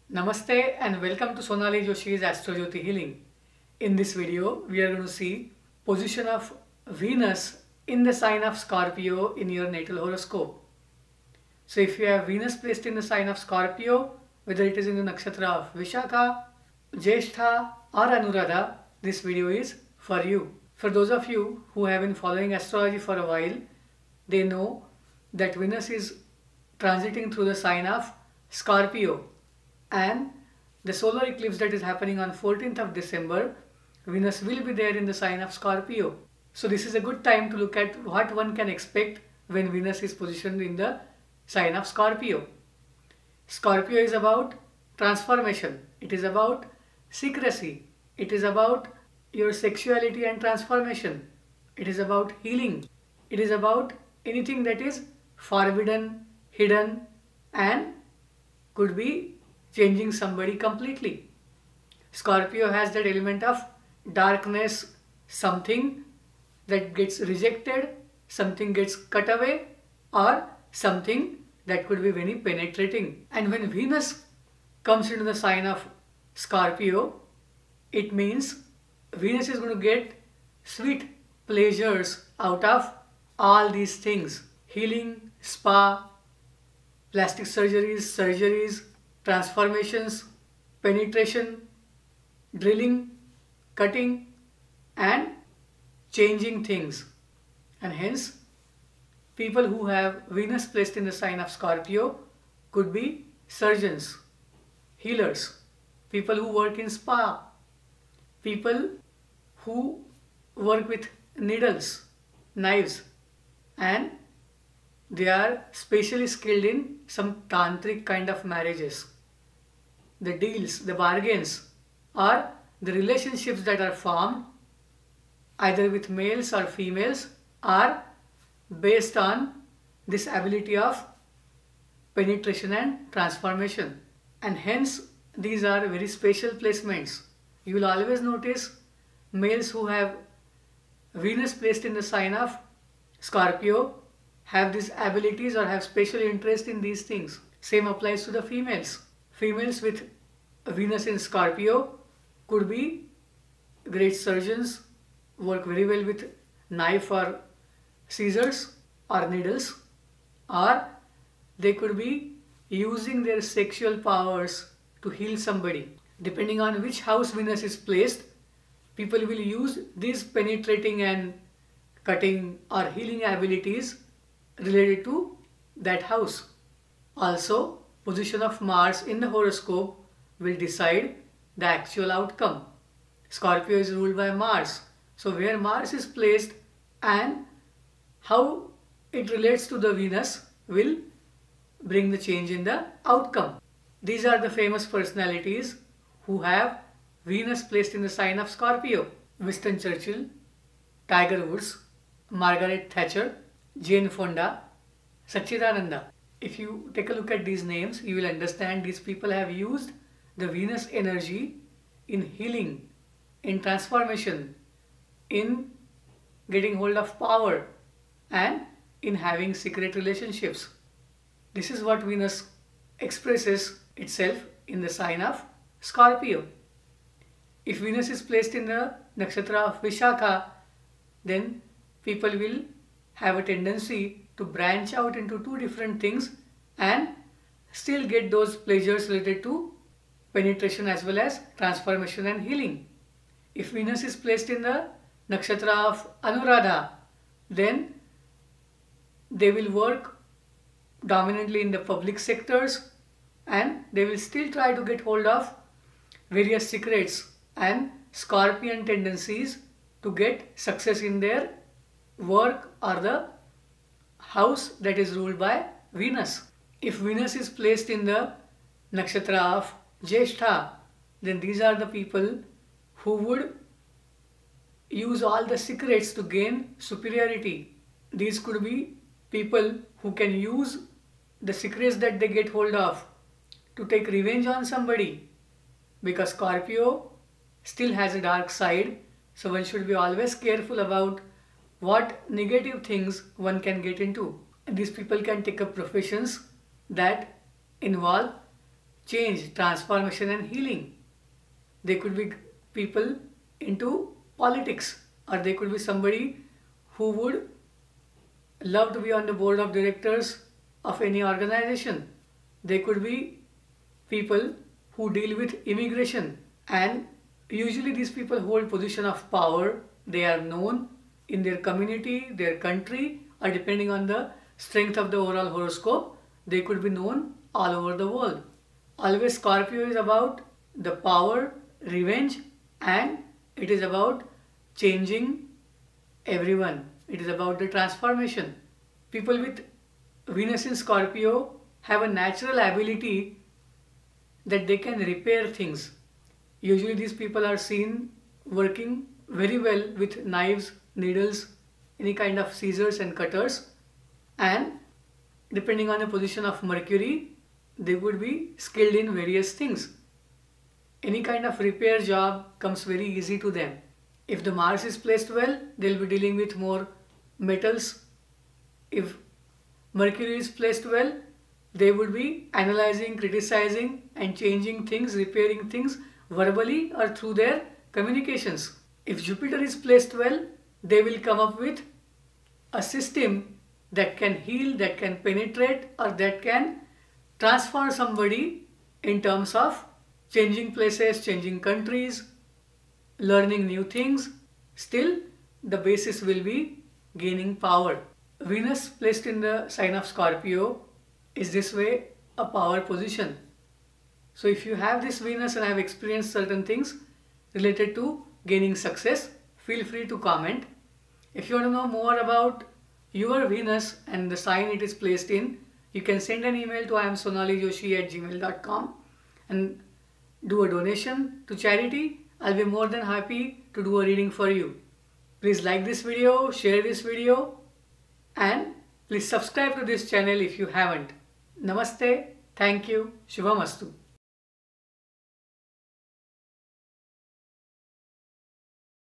Namaste and welcome to Sonali Joshi's Astrojyoti Healing. In this video, we are going to see position of Venus in the sign of Scorpio in your natal horoscope. So if you have Venus placed in the sign of Scorpio, whether it is in the nakshatra of Vishakha, Jeshtha or Anuradha, this video is for you. For those of you who have been following astrology for a while, they know that Venus is transiting through the sign of Scorpio, and the solar eclipse that is happening on 14th of December, Venus will be there in the sign of Scorpio. So this is a good time to look at what one can expect when Venus is positioned in the sign of Scorpio. Scorpio is about transformation. It is about secrecy. It is about your sexuality and transformation. It is about healing. It is about anything that is forbidden, hidden, and could be changing somebody completely. Scorpio has that element of darkness, something that gets rejected, something gets cut away, or something that could be very penetrating. And when Venus comes into the sign of Scorpio, it means Venus is going to get sweet pleasures out of all these things: healing, spa, plastic surgeries, transformations, penetration, drilling, cutting, and changing things. And hence, people who have Venus placed in the sign of Scorpio could be surgeons, healers, people who work in spa, people who work with needles, knives, and they are specially skilled in some tantric kind of marriages. The deals, the bargains, or the relationships that are formed either with males or females are based on this ability of penetration and transformation. And hence, these are very special placements. You will always notice males who have Venus placed in the sign of Scorpio have these abilities or have special interest in these things. Same applies to the females. Females with Venus in Scorpio could be great surgeons, work very well with knife or scissors or needles, or they could be using their sexual powers to heal somebody. Depending on which house Venus is placed, people will use these penetrating and cutting or healing abilities related to that house. Also, position of Mars in the horoscope will decide the actual outcome. Scorpio is ruled by Mars. So where Mars is placed and how it relates to the Venus will bring the change in the outcome. These are the famous personalities who have Venus placed in the sign of Scorpio: Winston Churchill, Tiger Woods, Margaret Thatcher, Jane Fonda, Satchidananda. If you take a look at these names, you will understand these people have used the Venus energy in healing, in transformation, in getting hold of power, and in having secret relationships. This is what Venus expresses itself in the sign of Scorpio. If Venus is placed in the nakshatra of Vishakha, then people will have a tendency to branch out into two different things and still get those pleasures related to penetration as well as transformation and healing. If Venus is placed in the nakshatra of Anuradha, then they will work dominantly in the public sectors and they will still try to get hold of various secrets and scorpion tendencies to get success in their work or the house that is ruled by Venus. If Venus is placed in the nakshatra of Jeshtha, then these are the people who would use all the secrets to gain superiority. These could be people who can use the secrets that they get hold of to take revenge on somebody, because Scorpio still has a dark side, so one should be always careful about what negative things one can get into. And these people can take up professions that involve change, transformation and healing. They could be people into politics, or they could be somebody who would love to be on the board of directors of any organization. They could be people who deal with immigration, and usually these people hold position of power. They are known in their community, their country, or depending on the strength of the overall horoscope, they could be known all over the world. Always Scorpio is about the power, revenge, and it is about changing everyone. It is about the transformation. People with Venus in Scorpio have a natural ability that they can repair things. Usually these people are seen working very well with knives, needles, any kind of scissors and cutters, and depending on the position of Mercury, they would be skilled in various things. Any kind of repair job comes very easy to them. If the Mars is placed well, they'll be dealing with more metals. If Mercury is placed well, they would be analyzing, criticizing and changing things, repairing things verbally or through their communications. If Jupiter is placed well, they will come up with a system that can heal, that can penetrate, or that can transform somebody in terms of changing places, changing countries, learning new things. Still, the basis will be gaining power. Venus placed in the sign of Scorpio is this way a power position. So if you have this Venus and have experienced certain things related to gaining success, feel free to comment. If you want to know more about your Venus and the sign it is placed in, you can send an email to iamsonalijoshi@gmail.com and do a donation to charity. I'll be more than happy to do a reading for you. Please like this video, share this video, and please subscribe to this channel if you haven't. Namaste. Thank you. Shubhamastu.